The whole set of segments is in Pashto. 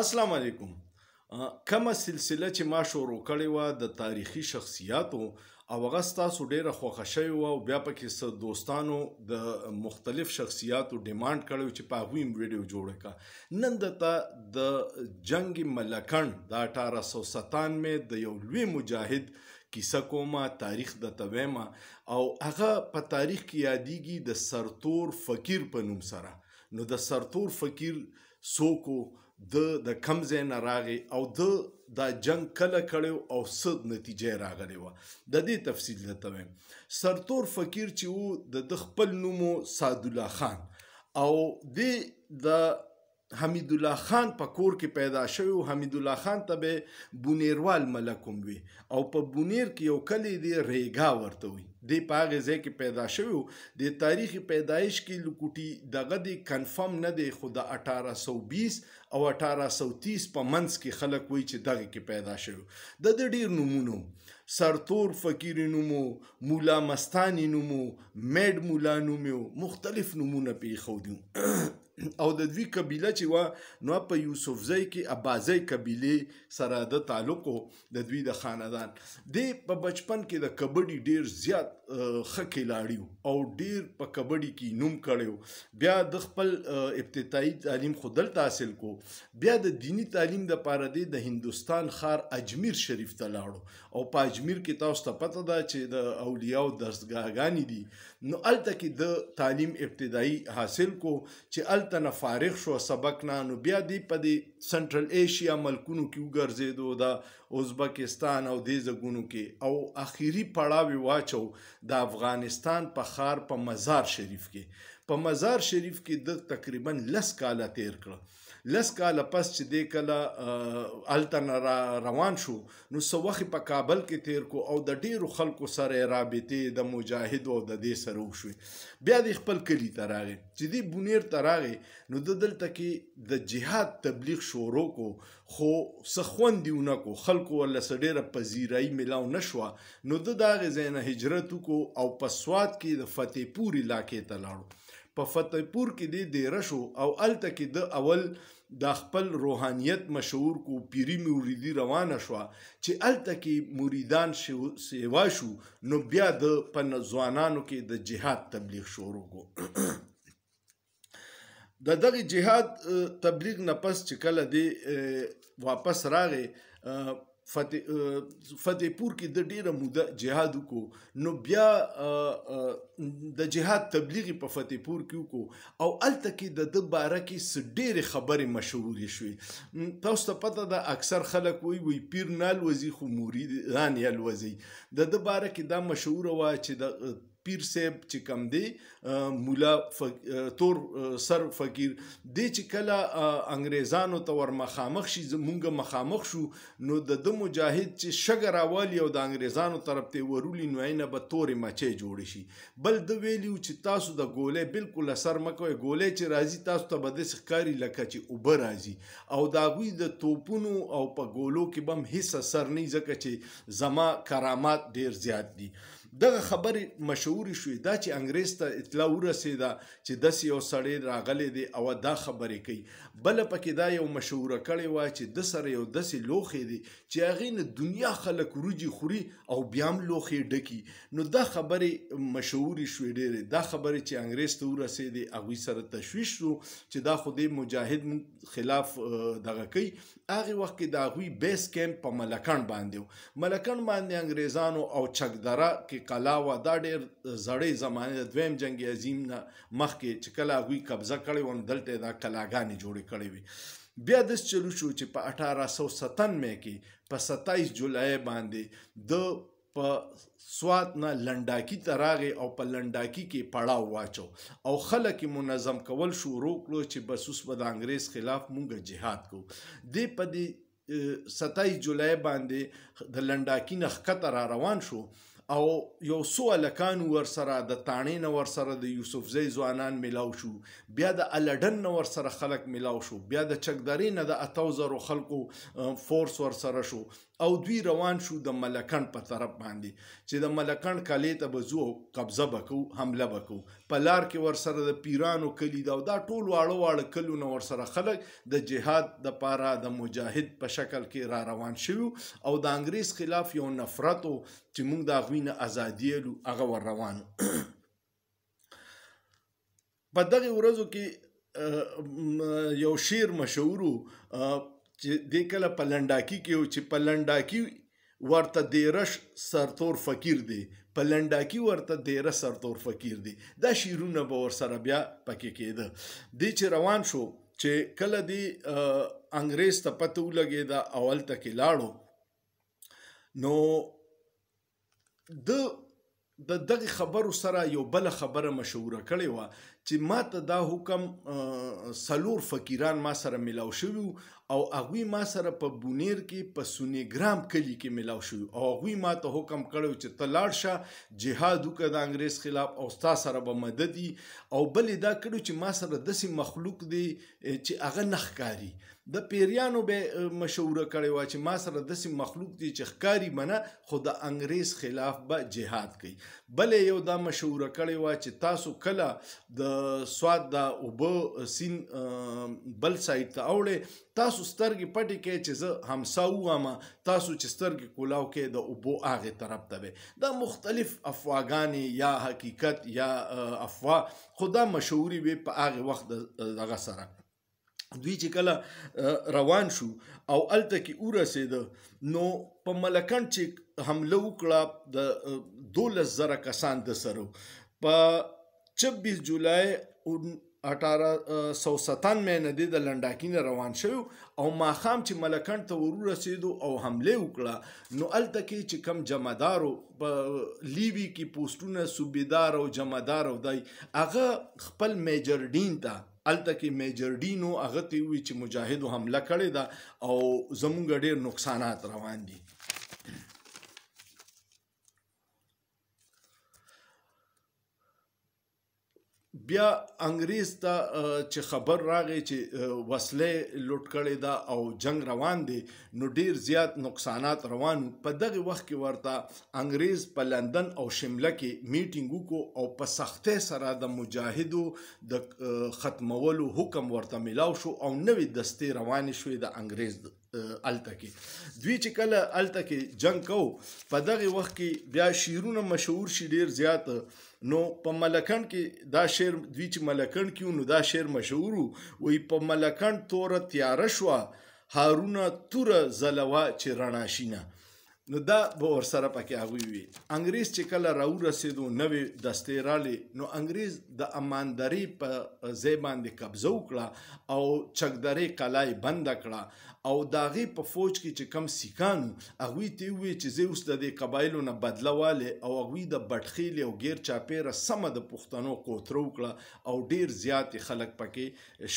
السلام علیکم. کومه سلسله چې ما شروع کړې وه د تاریخي شخصیاتو او هغه ستاسو ډیره خوښه شوې وه او بیا پکې څه دوستانو د مختلف شخصیاتو ډیمانډ کړی چې په هغوی هم ویډیو جوړه کړه. نن درته د جنگ ملکنډ د 1897 د یو لوی مجاهد کیسه کومه، تاریخ درته ویمه او هغه په تاریخ کې یادیږي د سرتور فقیر په نوم سره. نو د سرتور فقیر څوک د کم ځای نه راغی او دا جنگ کله کړی او څه نتیجه راغلی وه، د دې تفصیل درته وایم. سرتور فقیر چې و د خپل نوم سعدالله خان او د حمید الله خان په کور کې پیدا شوی و. حمید الله خان ته به بونیروال ملک هم وي او په بونیر کې یو کلی دی ریګا ورته وي. دی په هغې ځای کې پیدا شوی و. د تاریخ پیدایش کې لکوټي دغه دی کنفرم نه دی، خو د 1820 او 1830 په منځ کې خلک وایي چې دغه کې پیدا شوی. د ډېر نومونه سرتور فقیر نومو، مولا مستانی نومو، میډ مولا نومو، مختلف نومونه پې ایښودي او د دوی قبیله چې وه نو په یوسفزۍ کې ابازۍ قبیلې سره د تعلق و، د دوی د خاندان. دی په بچپن کې د کبډي ډیر زیات ښه کلاړي او ډیر په کبډي کې نوم کړی و. بیا د خپل ابتدایي تعلیم خو دلته حاصل کو، بیا د دینی تعلیم دپاره دی د هندوستان ښار اجمیر شریف ته لاړو او په اجمیر کې تاسو ته پته ده چې د اولیاو درسګاهګانې دي. نو هلته کې د تعلیم ابتدایي حاصل کو چې هلته نه فارغ شو سبق نه. نو بیا دی په د سنټرل ایشیا ملکونو کې وګرځېدو، د ازبکستان او دې ځایونو کې، او اخري پړاو یې واچو د افغانستان په ښار په مزار شریف کې. په مزار شریف کې د تقریبا 10 کاله تیر کړه. 10 کاله پس چې دی کله هلته نه روان شو نو څه وخت په کابل کې تیر کو او د ډیرو خلکو سره رابطې د مجاهدو او د دې سره وشوې. بیا د خپل کلي ته راغی. چې دی بونیر ته راغی نو د دلته کې د جهاد تبلیغ شروع کو، خو څه خوند یې ونه کو، خلکو ورله څه ډېره پذیرایي میلاو نه شوه. نو د هغې ځای نه هجرت وکړو او په سوات کې د فتح پور علاقې ته لاړو. په فتح پور کې دی دیره شو او هلته کې د اول د خپل روحانیت مشهور کو، پیری موریدي روانه شوه چې هلته کې مریدان سیوا شو. نو بیا د په ځوانانو کې د جهاد تبلیغ شروع کو. د دغه جهاد تبلیغ نه پس چې کله دی واپس راغی فتح پور کې د ډیره موده جهاد وکړو. نو بیا د جهاد تبلیغ په فتح پور کې وکړو او هلته کې د ده باره کې څه ډیرې خبرې مشهورې شوې. تاسو ته پته ده اکثر خلک وایي پیر نه الوځي خو مریدان یې الوځي. د ده باره کې دا مشهوره وه چې د پیر صاحب چې کم دی مولا تور سر فقیر دی چې کله انګریزانو ته ور مخامخ شي، زمونږ مخامخ شو، نو د مجاهد چې شګه راوالي او د انګریزانو طرف ته ورولي نو اینه به تورې مچۍ جوړې شي. بل د ویلیو چې تاسو د ګولۍ بالکل اثر مه کوئ، ګولۍ چې راځي تاسو ته به داسې ښکاري لکه چې اوبه راځي او د هغوی د توپونو او په ګولو کې به هم هېڅ اثر نه وي، ځکه چې زما کرامات ډېر زیات دي. دغه خبرې مشهورې شوې. دا چې انګریز ته اطلاع ورسېده چې داسې یو سړی راغلی دی او دا خبرې کوي. بله پکې دا یو مشهوره کړې وه چې ده سره یو داسې لوښی دی چې هغې نه دنیا خلک وریجې خوري او بیا هم لوښی ډکي. نو دا خبرې مشهورې شوې ډېرې. دا خبرې چې انګریز ته ورسېدې هغوی سره تشویش شو چې دا خو دې مجاهد خلاف دغه کوي. هغې وخت کې د هغوی بیس کیمپ په ملکنډ باندې و. ملکنډ باندې انګریزانو او چکدره کې قلا وه. دا ډېر زړې زمانې د دویم جنګ عظیم نه مخکې چې کله هغوی قبضه کړې وه نو دلته یې دا کلاګانې جوړې کړې وې. بیا داسې چلو شو چې په 1897 کې په 27 جولای باندې د په سوات نه لنډاکي ته راغی او په لنډاکي کې پړاو واچو او خلک یې منظم کول شروع کړو چې بس اوس به د انګریز خلاف مونږ جهاد کوو. دی په دې 27 جولای باندې د لنډاکي نه ښکته را روان شو او یو څو هلکانو ورسره د تاڼې نه ورسره د یوسفزۍ ځوانان میلاو شو، بیا د الډن نه ورسره خلک میلاو شو، بیا د چکدرې نه د 8000 خلکو فورس ورسره شو او دوی روان شو د ملکنډ په طرف باندې چې د ملکنډ کلي ته به ځو، قبضه به کوو، حمله به کوو. په لار کې ورسره د پیرانو کلي ده او دا ټول واړه واړه کلونه ورسره خلک د جهاد دپاره د مجاهد په شکل کې را روان شوي او د انګریز خلاف یو نفرت و چې موږ د هغوی نه ازادي یلو، هغه ور روانو. په دغې ورځو کې یو شعر مشهور و چې دی کله په لنډاکي کې و چې په لنډاکي ورته دیرش سرتور فقیر دی، په لنډاکي ورته دیره سرتور فقیر دی. دا شعرونه به ورسره بیا پکې کېده. دی چې روان شو چې کله دی انګریز ته پته ولګېده او هلته کې لاړو، نو د دغه خبرو سره یو بله خبره مشهوره کړې وه چې ما ته دا حکم 4 فقیران ما سره میلاو شوي او هغوی ما سره په بونیر کې په سونیګرام کلي کې میلاو شوي او هغوی ما ته حکم کړی چې ته لاړ شه جهاد وکړه د انګریز خلاف او ستا سره به مدد وي. او بل یې دا کړی چې ما سره داسې مخلوق دی چې هغه نه ښکاري. د پیریانو به مشهوره کړې وه چې ما سره داسې مخلوق دی چې ښکاري به نه خو د انګریز خلاف به جهاد کوي. بل یو دا مشهوره کړې وه چې تاسو کله د سواد د اوبه سیند بل سایډ ته اوړئ، تاسو سترګې پټې کړئ چې زه همسا ووامه، تاسو چې سترګې کولاو کړئ د اوبو هغې طرف ته وی. دا مختلف افواګانې یا حقیقت یا افواه، خو دا مشهوري وي په هغې وخت دغه سره. دوی چې کله روان شو او هلته کې ورسېده نو په ملکنډ چې حمله وکړه د 12,000 کسان د سره په 26 جولای 1897 نه دی د لنډاکي نه روان شوی او ماښام چې ملکنډ ته ورسېدو او حمله وکړه نو هلته کې چې کم جمعدارو په لیوي کې پوسټونه صوبیدار او جمعدار او دی هغه خپل میجر ډین ته هلته کې میجر ډین و هغه ته ووایي چې مجاهدو حمله کړې ده او زموږ ډېر نقصانات روان دي. بیا انګریز ته چې خبر راغی چې وسلې لوټ کړې ده او جنگ روان دی نو ډیر زیات نقصانات روان. په دغه وخت کې ورته انګریز په لندن او شمله کې میټینګ وکړو او په سختۍ سره د مجاهدو د ختمولو حکم ورته میلاو شو او نوې دستې روانې شوې د انګریز هلته کې. دوی چې کله هلته کې جنگ کوو په دغه وخت کې بیا شعرونه مشهور شي ډیر زیات. نو په ملکنډ کې دا شعر دوی چې ملکنډ کې نو دا شعر مشهور وي په ملکنډ توره تیاره شوه هارونه توره ځلوه چې رڼا شینه. نو دا به ورسره پکې هغوی وي. انګریز چې کله راورسېدو نوې دستې رالې نو انګریز د اماندرۍ په ځای باندې قبضه وکړه او چکدرې قلعه یې بنده کړه او د هغې په فوج کې چې کم سیکان هغوی ته یې وویل چې زه اوس د دې قبایلو نه بدله والی او هغوی د بټخیلې او ګیر چاپیره سمه د پښتنو کوتره وکړه او ډیر زیات خلک پکې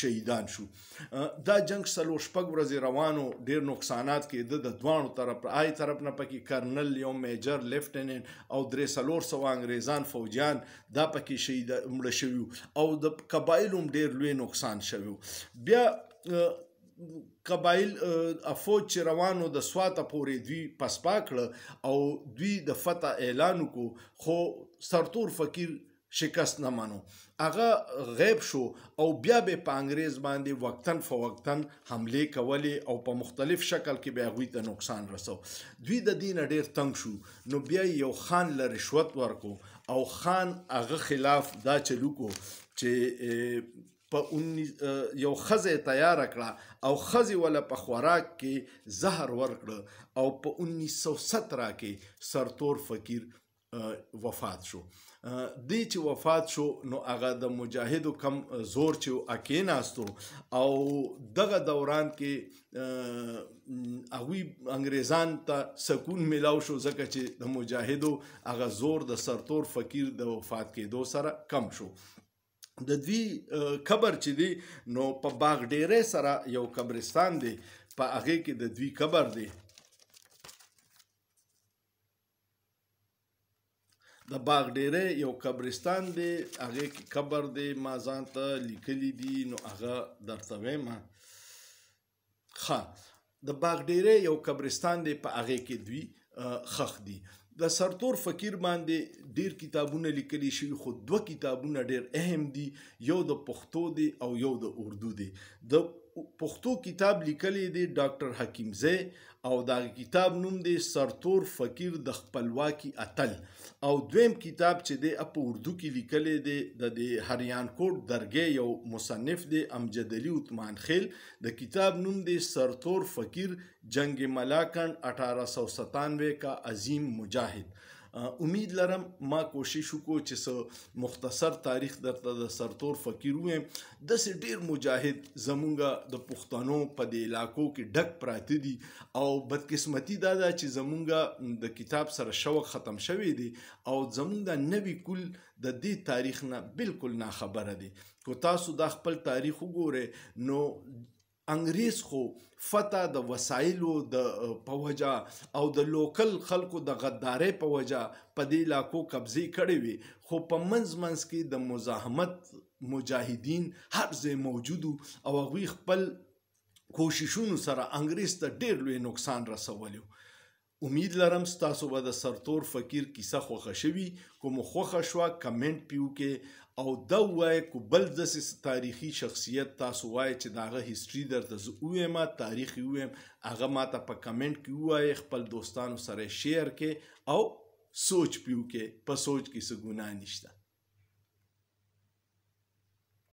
شهیدان شو. دا جنگ 4-6 ورځې روانو، ډیر نقصانات کېده د دواړو طرف آی طرف نه پکې کرنل یو میجر لیفټیننټ او 300 انګریزان فوجیان دا پکې شهید مړه شوي او د قبایلو ډیر لوی نقصان شوي. بیا قبایل فوج چې روانو د سواته پورې دوی پسپا کړه او دوی د فتح اعلان وکړو خو سرتور فقیر شکست نه منو، هغه غیب شو او بیا به په انګریز باندې وقتاً فوقتاً حملې کولې او په مختلف شکل کې به هغوی ته نقصان رسو. دوی د دې نه ډېر تنګ شو نو بیا یو خان له رشوت ورکو او خان هغه خلاف دا چلو کو چې په یو ښځه تیاره کړه او ښځې وله په خوراک کې زهر ورکړه او په 1917 کې سرتور فقیر وفات شو. دی چې وفات شو نو هغه د مجاهدو کم زور چې کېناستو او دغه دوران کې هغوی انګریزان ته سکون میلاو شو ځکه چې د مجاهدو هغه زور د سرتور فقیر د وفات کېدو سره کم شو. د دوی قبر چې دی نو په باغ ډیرې سره یو قبرستان دی په هغې کې د دوی قبر دی. د باغډیرې یو قبرستان دی، هغې کې قبر دی، ما ځان ته لیکلي دي، نو هغه درته وایم. ښه، د باغډیرې یو قبرستان دی، په هغې کې دوی ښخ دي. د سرتور فقیر باندې ډیر کتابونه لیکلي شوي، خو 2 کتابونه ډیر اهم دي، یو د پښتو دی او یو د اردو دی. د پښتو کتاب لیکلی دی ډاکټر حکیمزی او دا کتاب نوم دی سرتور فقیر د خپلواکي اتل، او دویم کتاب چې دی په اردو کې لیکلی دی د هریان کوټ درګۍ یو مصنف دی امجد علي عثمان خیل، د کتاب نوم دی سرتور فقیر جنگ ملاکنڈ 1897 کا عظیم مجاهد. امید لرم ما کوشش وکړو چې څه مختصر تاریخ درته د سرتور فقیر ووایم. داسې ډیر مجاهد زمونږ د پښتنو په دې علاقو کې ډک پراته دي، او بدقسمتي دا ده چې زمونږ د کتاب سره شوق ختم شوی دی او زمونږ د نوي کل د دې تاریخ نه بالکل ناخبره دی. که تاسو دا خپل تاریخ وګورئ نو انګریز خو فتح د وسایلو په وجه او د لوکل خلکو د غدارۍ په وجه په دې علاقو قبضې کړې وي، خو په منځ کې د مزاحمت مجاهدین هر ځای موجود او هغوی خپل کوششونو سره انګریز ته ډیر لوی نقصان رسولی. امید لرم ستاسو به د سرتور فقیر کیسه خوښه شوي. که مو خوښه شوه کمنټ پې وکړئ او دا ووایئ که بل داسې تاریخي شخصیت تاسو وایئ چې د هغه هسټري درته زه ووایم، تاریخ یې ووایم، هغه ماته په کمنټ کې ووایئ، خپل دوستانو سره یې شیر کړئ او سوچ پې وکړئ. په سوچ کې څه ګناه نشته.